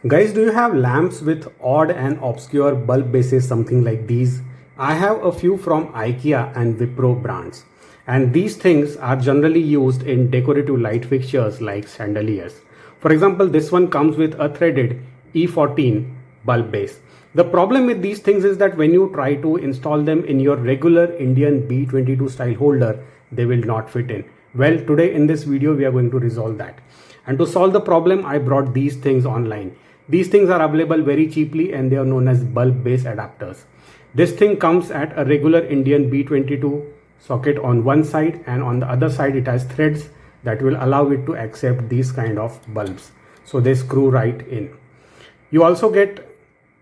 Guys, do you have lamps with odd and obscure bulb bases, something like these? I have a few from IKEA and Wipro brands. And these things are generally used in decorative light fixtures like chandeliers. For example, this one comes with a threaded E14 bulb base. The problem with these things is that when you try to install them in your regular Indian B22 style holder, they will not fit in. Well, today in this video, we are going to resolve that. And to solve the problem, I brought these things online. These things are available very cheaply and they are known as bulb base adapters. This thing comes at a regular Indian B22 socket on one side, and on the other side it has threads that will allow it to accept these kind of bulbs. So they screw right in. You also get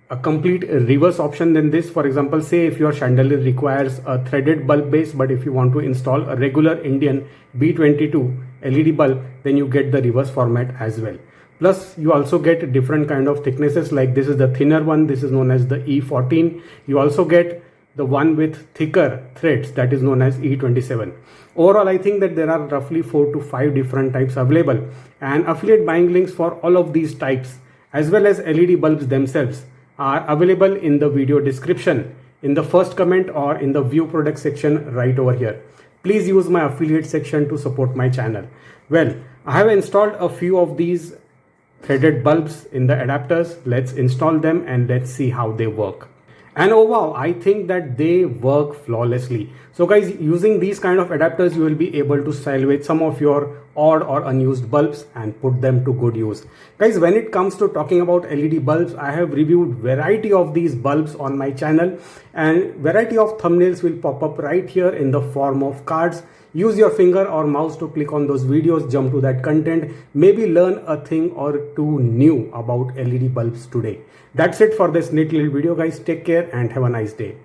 a complete reverse option than this. For example, say if your chandelier requires a threaded bulb base, but if you want to install a regular Indian B22 LED bulb, then you get the reverse format as well. Plus, you also get different kind of thicknesses, like this is the thinner one. This is known as the E14. You also get the one with thicker threads, that is known as E27. Overall, I think that there are roughly 4 to 5 different types available, and affiliate buying links for all of these types as well as LED bulbs themselves are available in the video description, in the first comment, or in the view product section right over here. Please use my affiliate section to support my channel. Well, I have installed a few of these threaded bulbs in the adapters. Let's install them and let's see how they work. And oh wow, I think that they work flawlessly. So guys, using these kind of adapters, you will be able to salvage some of your odd or unused bulbs and put them to good use. Guys, when it comes to talking about LED bulbs, I have reviewed variety of these bulbs on my channel, and variety of thumbnails will pop up right here in the form of cards. Use your finger or mouse to click on those videos, jump to that content, maybe learn a thing or two new about LED bulbs today. That's it for this neat little video, guys. Take care and have a nice day.